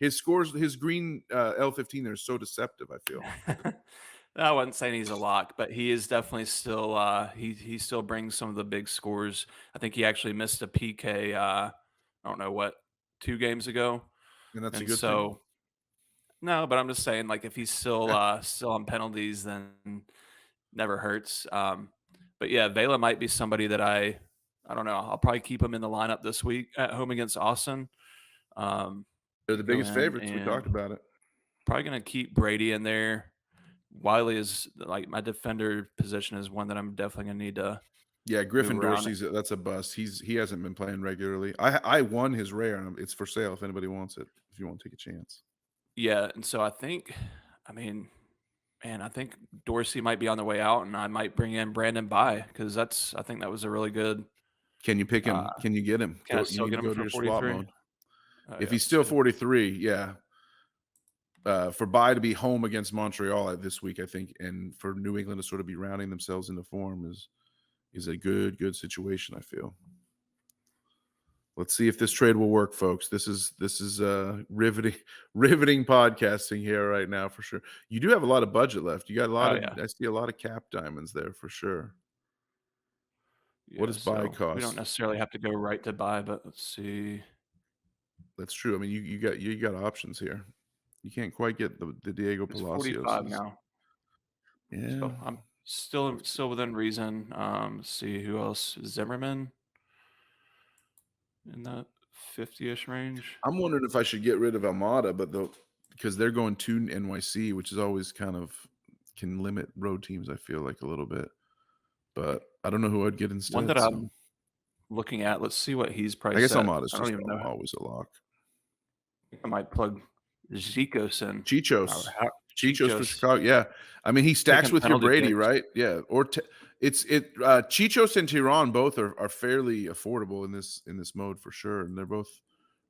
His scores, his green L15 there is so deceptive, I feel. I wasn't saying he's a lock, but he is definitely still he still brings some of the big scores. I think he actually missed a PK I don't know what 2 games ago. And that's a And good thing. so no, but I'm just saying like if he's still on penalties then never hurts. But yeah, Vela might be somebody that I don't know. I'll probably keep him in the lineup this week at home against Austin. They're the Go biggest in favorites. We and talked about it. probably gonna keep Brady in there. Wiley is like my defender position is one that I'm definitely gonna need to Yeah, move Griffin around. That's a bust. He hasn't been playing regularly. I won his rare, and it's for sale if anybody wants it. If you want to take a chance. Yeah, and so I mean, man, I think Dorsey might be on the way out, and I might bring in Brandon By because I think that was a really good. Can you pick Uh, him? Can you get him? can I You still need get to him go to for your swap 43? mode. Oh If yeah, he's let's still see. 43, yeah. For Bai to be home against Montreal this week, I think, and for New England to sort of be rounding themselves into form is a good situation, I feel. Let's see if this trade will work, folks. This is riveting riveting podcasting here right now for sure. You do have a lot of budget left. You got a lot Oh of yeah, I see a lot of cap diamonds there for sure. What yeah. does buy So we don't cost? necessarily have to go right to buy, but let's see. That's true. I mean, you got options here. You can't quite get the Diego It's 45 Palacios. now, Yeah. so I'm still within reason. Let's see who else. Zimmerman in that 50-ish range. I'm wondering if I should get rid of Almada, because they're going to NYC, which is always kind of can limit road teams, I feel like a little bit. But I don't know who I'd get One instead. that So looking at. Let's see what he's I guess priced at. Almada's I don't just even know. always a lock. I might plug Zikos in. Chichos. Chichos for Chichos Chicago. Yeah. I mean, he stacks taking with your penalty Brady, kicks. right? Yeah. Or Chichos and Tehran both are fairly affordable in this mode for sure. And they're both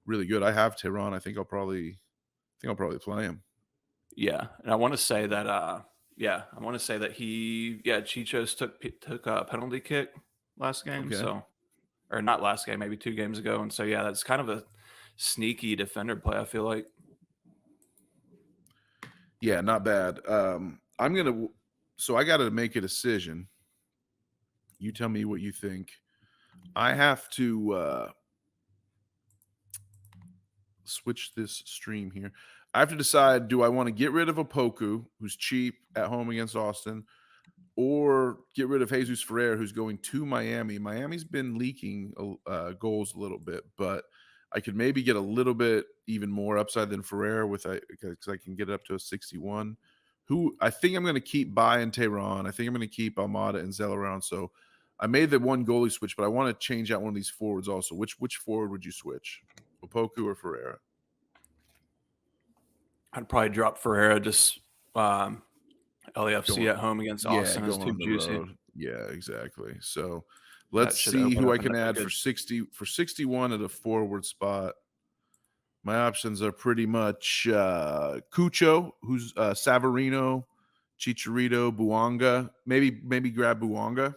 really good. I have Tehran. I think I'll probably play him. Yeah. And I want to say that Chichos took a penalty kick last game. Okay. So, or not last game, maybe 2 games ago. And so yeah, that's kind of a sneaky defender play, I feel like. Yeah, not bad. So I got to make a decision. You tell me what you think. I have to switch this stream here. I have to decide, do I want to get rid of Opoku, who's cheap at home against Austin, or get rid of Jesus Ferrer, who's going to Miami? Miami's been leaking goals a little bit, but I could maybe get a little bit even more upside than Ferrer because I can get it up to a 61. Who I think I'm going to keep buying Tehran. I think I'm going to keep Almada and Zell around. So I made the one goalie switch, but I want to change out one of these forwards also. Which forward would you switch? Opoku or Ferreira? I'd probably drop Ferreira, just LAFC at home against Austin is going too on the juicy. road. Yeah, exactly. So That let's should see open who up I can another add good. for 61 at a forward spot. My options are pretty much Cucho, who's Savarino, Chicharito, Buanga. Maybe grab Buanga.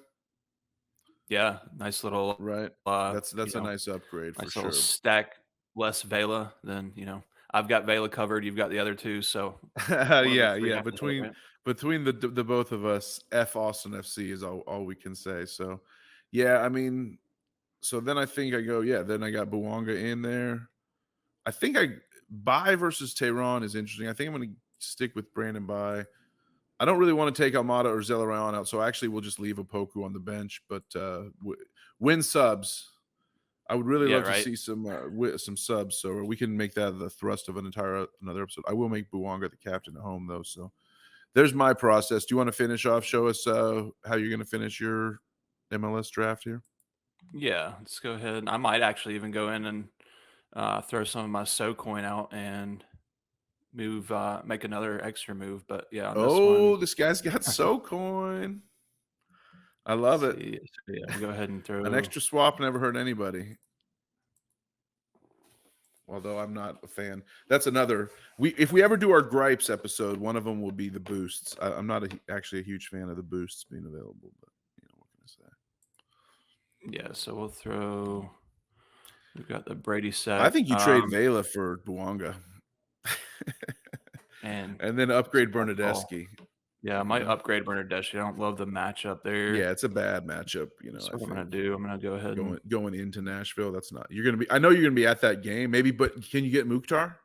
Yeah, nice little Right. That's a nice upgrade for nice little sure. stack. Less Vela than I've got Vela covered. You've got the other two, so Yeah. have to hit, right? Between the both of us, F Austin FC is all we can say. So, yeah, I mean, so then I think I go, yeah. Then I got Buanga in there. I think Bai versus Tehran is interesting. I think I'm going to stick with Brandon Bai. I don't really want to take Almada or Zelarayan out, so actually we'll just leave Opoku on the bench. But win subs. I would really Yeah, love to right. see some subs, so we can make that the thrust of another episode. I will make Buanga the captain at home, though. So there's my process. Do you want to finish off? Show us how you're going to finish your MLS draft here. Yeah, let's go ahead. I might actually even go in and throw some of my So coin out and make another extra move. But yeah, on this one, This guy's got So coin. I love it. see, so yeah, we'll go ahead and throw An extra swap never hurt anybody. Although I'm not a fan. That's another. If we ever do our gripes episode, one of them will be the boosts. I'm not actually a huge fan of the boosts being available, but what can I Yeah, so we'll throw. We've got the Brady set. say? I think you trade Vela for Buanga, and then upgrade Bernadeschi. Yeah, I might upgrade Bernadeschi. I don't love the matchup there. Yeah, it's a bad matchup. That's what I'm gonna do. I'm gonna go ahead and going into Nashville. That's not. You're gonna be. I know you're gonna be at that game, maybe. But can you get Mukhtar?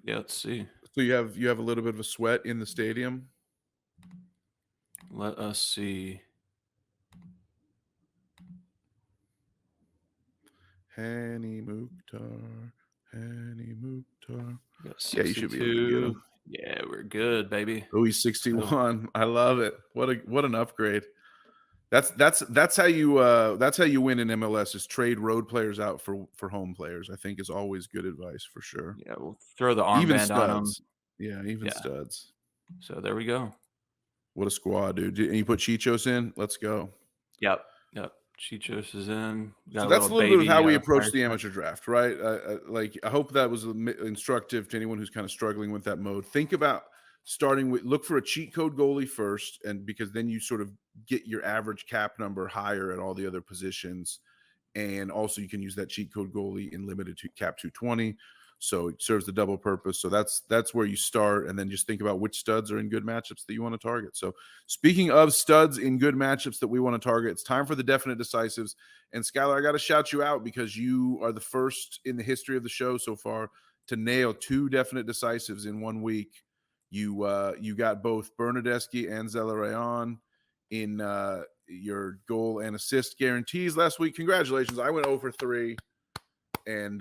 yeah. Let's see. So you have a little bit of a sweat in the stadium. Let us see. Hani Mukhtar. Yeah, you should be able to get him. Yeah, we're good, baby. Oh, he's 61. I love it. What an upgrade. That's how you win in MLS, is trade road players out for home players. I think is always good advice for sure. Yeah, we'll throw the Even armband on them. studs. Yeah, even studs. So there we go. What a squad, dude. And you put Chichos in? Let's go. Yep. Chichos is in. So that's a little bit of how we approach the amateur draft, right? I hope that was instructive to anyone who's kind of struggling with that mode. Think about look for a cheat code goalie first, and because then you sort of get your average cap number higher at all the other positions, and also you can use that cheat code goalie in limited to cap 220. So it serves the double purpose. So that's where you start, and then just think about which studs are in good matchups that you want to target. So speaking of studs in good matchups that we want to target, it's time for the definite decisives. And Schuyler, I got to shout you out because you are the first in the history of the show so far to nail 2 definite decisives in 1 week. You got both Bernadeschi and Zelarayan in your goal and assist guarantees last week. Congratulations. I went 0 for 3. And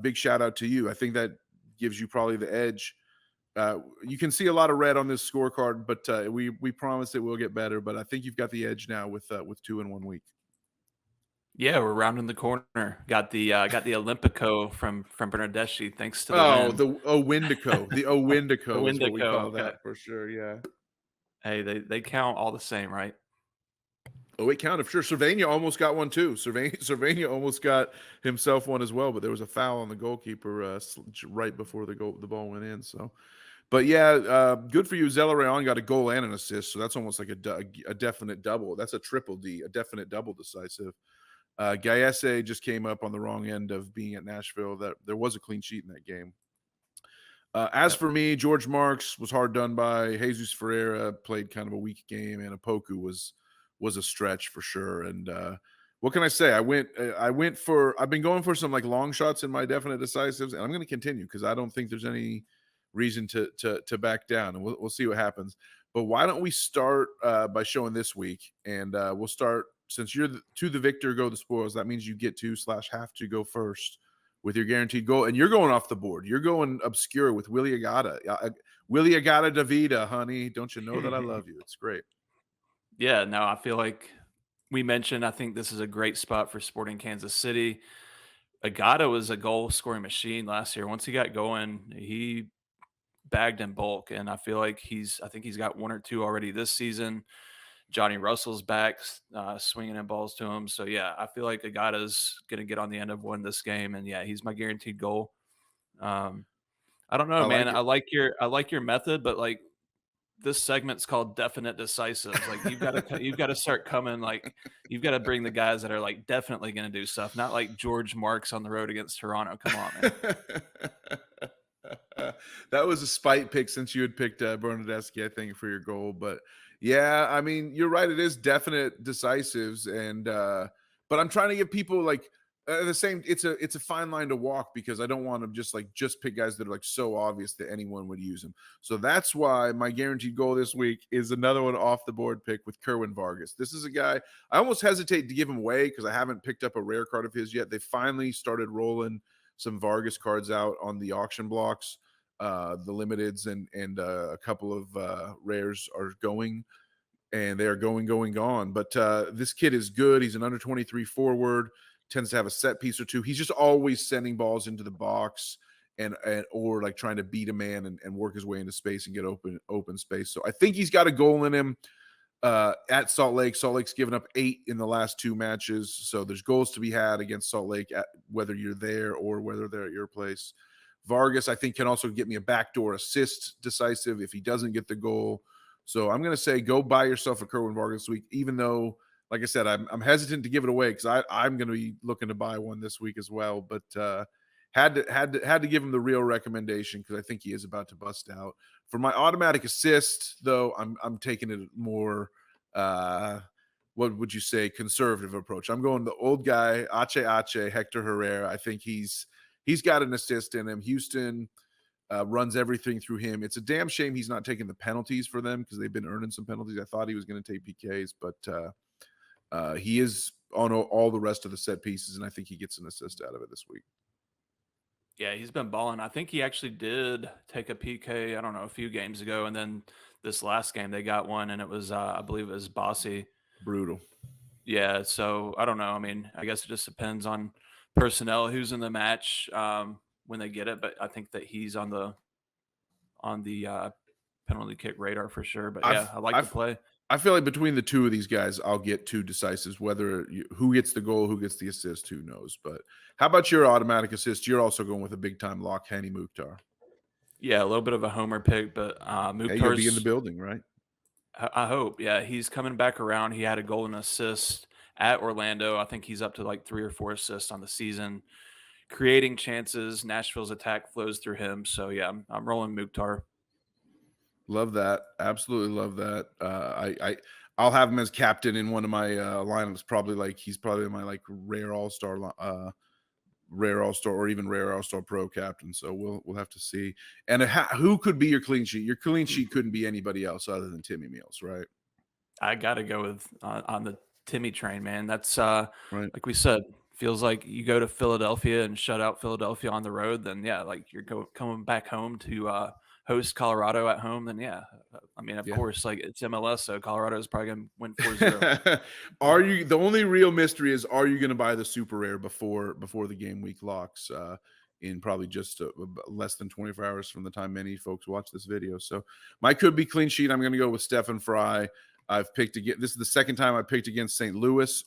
big shout out to you. I think that gives you probably the edge. You can see a lot of red on this scorecard, but we promise it will get better. But I think you've got the edge now with 2 in 1 week. Yeah, we're rounding the corner. Got the Olympico from Bernardeschi thanks to the Oh, win. the Windico. The The Windico is what we Windico, call okay. that for sure, yeah. Hey, they count all the same, right? Oh, it counted for sure. Cervania almost got one too. Cervania almost got himself one as well, but there was a foul on the goalkeeper right before the ball went in. So, but yeah, good for you. Zella Rayon got a goal and an assist, so that's almost like a definite double. That's a triple D, a definite double decisive. Gayese just came up on the wrong end of being at Nashville. That there was a clean sheet in that game. As Yep. for me, George Marks was hard done by. Jesus Ferreira played kind of a weak game, and Apoku was a stretch for sure. And what can I say? I've been going for some like long shots in my definite decisives, and I'm going to continue because I don't think there's any reason to back down, and we'll see what happens. But why don't we start by showing this week, and we'll start since you're to the victor go the spoils. That means you get to / have to go first with your guaranteed goal, and you're going off the board. You're going obscure with Willie Agata. Willie Agata Davida, honey. Don't you know that I love you? It's great. Yeah, no, I feel like we mentioned I think this is a great spot for Sporting Kansas City. Agata was a goal scoring machine last year. Once he got going, he bagged in bulk, and I feel like I think he's got one or two already this season. Johnny Russell's back, swinging in balls to him. So yeah, I feel like Agata's going to get on the end of one this game, and yeah, he's my guaranteed goal. Um, I don't know, I man. like it. I like your method, but like this segment's called definite decisives. Like you've got to start coming. Like you've got to bring the guys that are like definitely going to do stuff, not like George Marks on the road against Toronto. Come on, man. That was a spite pick since you had picked Bernadeschi, I think, for your goal. But yeah, I mean, you're right. It is definite decisives, and but I'm trying to give people like the same. It's a fine line to walk because I don't want to just pick guys that are like so obvious that anyone would use them. So that's why my guaranteed goal this week is another one off the board pick with Kerwin Vargas. This is a guy I almost hesitate to give him away because I haven't picked up a rare card of his yet. They finally started rolling some Vargas cards out on the auction blocks. The limiteds and a couple of rares are going, and they are gone. But this kid is good. He's an under 23 forward, tends to have a set piece or two. He's just always sending balls into the box and or like trying to beat a man and work his way into space and get open space. So I think he's got a goal in him at Salt Lake. Salt Lake's given up 8 in the last 2 matches. So there's goals to be had against Salt Lake, whether you're there or whether they're at your place. Vargas, I think, can also get me a backdoor assist decisive if he doesn't get the goal. So I'm going to say go buy yourself a Kerwin Vargas this week, even though, like I said, I'm hesitant to give it away because I'm going to be looking to buy one this week as well. But had to give him the real recommendation because I think he is about to bust out. For my automatic assist, though, I'm taking it more what would you say, conservative approach. I'm going the old guy, Ache Hector Herrera. I think he's got an assist in him. Houston runs everything through him. It's a damn shame he's not taking the penalties for them because they've been earning some penalties. I thought he was going to take PKs, but he is on all the rest of the set pieces, and I think he gets an assist out of it this week. Yeah, he's been balling. I think he actually did take a PK, I don't know, a few games ago. And then this last game, they got one, and it was, I believe it was Bossy. Brutal. Yeah. So I don't know. I mean, I guess it just depends on personnel, who's in the match when they get it. But I think that he's on the penalty kick radar for sure. But yeah, I like the play. I feel like between the two of these guys, I'll get 2 decisives. Who gets the goal, who gets the assist, who knows. But how about your automatic assist? You're also going with a big time lock, Hani Mukhtar. Yeah, a little bit of a homer pick, but Yeah, you'll be in the Mukhtar's. building, right? I hope. Yeah, he's coming back around. He had a goal and assist at Orlando. I think he's up to like 3 or 4 assists on the season, creating chances. Nashville's attack flows through him. So yeah, I'm rolling Mukhtar. Love that. Absolutely love that. I'll have him as captain in one of my lineups. He's probably my like rare all star, or even rare all star pro captain. So we'll have to see. And who could be your clean sheet? Your clean sheet couldn't be anybody else other than Timmy Meals, right? I got to go with on the Timmy train, man. That's Right. like we said, feels like you go to Philadelphia and shut out Philadelphia on the road. Then yeah, like you're coming back home to host Colorado at home. Then yeah, I mean, of Yeah. course, like it's MLS, so Colorado is probably going to win 4-0. Are you the only real mystery is are you going to buy the super rare before the game week locks in probably just less than 24 hours from the time many folks watch this video. So my could be clean sheet. I'm going to go with Stephen Fry. I've picked again. This is the second time I picked against St. Louis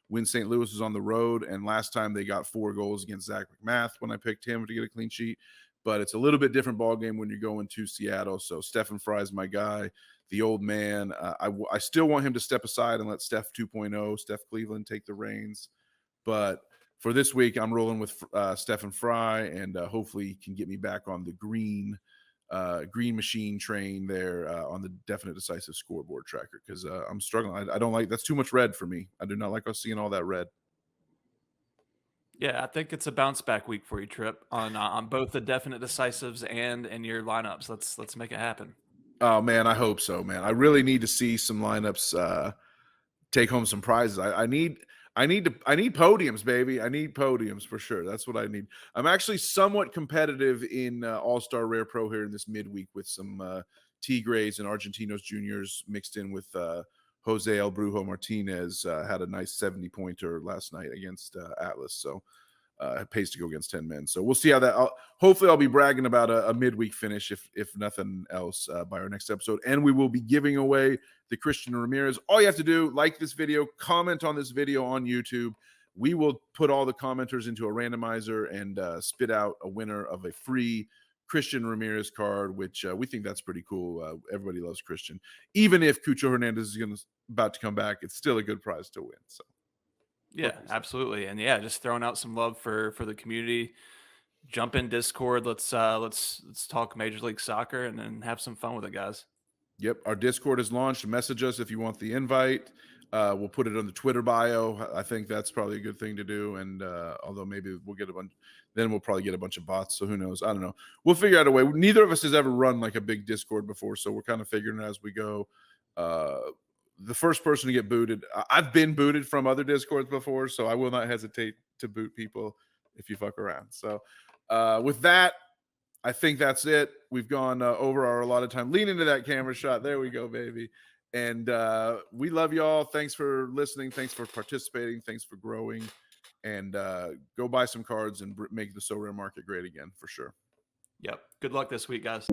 when St. Louis was on the road, and last time they got 4 goals against Zach McMath when I picked him to get a clean sheet. But it's a little bit different ball game when you're going to Seattle. So Stephen Fry is my guy, the old man. I still want him to step aside and let Steph 2.0, Steph Cleveland, take the reins. But for this week, I'm rolling with Stephen Fry, and hopefully he can get me back on the green machine train there on the definite decisive scoreboard tracker because I'm struggling. I don't like that's too much red for me. I do not like us seeing all that red. Yeah, I think it's a bounce back week for you, Trip, on both the definite decisives and in your lineups. Let's make it happen. Oh man, I hope so, man. I really need to see some lineups take home some prizes. I need podiums, baby. I need podiums for sure. That's what I need. I'm actually somewhat competitive in All-Star Rare Pro here in this midweek with some Tigres and Argentinos Juniors mixed in with Jose El Brujo Martinez. Had a nice 70-pointer last night against Atlas. So it pays to go against 10 men. So we'll see how that. Hopefully, I'll be bragging about a midweek finish, if nothing else, by our next episode. And we will be giving away the Christian Ramirez. All you have to do, like this video, comment on this video on YouTube. We will put all the commenters into a randomizer and spit out a winner of a free Christian Ramirez card, which we think that's pretty cool. Everybody loves Christian. Even if Cucho Hernandez is about to come back, it's still a good prize to win. So. Yeah, absolutely. And yeah, just throwing out some love for the community. Jump in Discord. Let's talk Major League Soccer and then have some fun with it, guys. Yep, our Discord is launched. Message us if you want the invite. We'll put it on the Twitter bio. I think that's probably a good thing to do. And although maybe we'll get a bunch, then we'll probably get a bunch of bots. So who knows? I don't know. We'll figure out a way. Neither of us has ever run like a big Discord before, so we're kind of figuring it as we go. The first person to get booted, I've been booted from other Discords before, so I will not hesitate to boot people if you fuck around. So with that, I think that's it. We've gone over our allotted time. Lean into that camera shot. There we go, baby. And we love y'all. Thanks for listening. Thanks for participating. Thanks for growing. And go buy some cards and make the So Rare market great again for sure. Yep. Good luck this week, guys.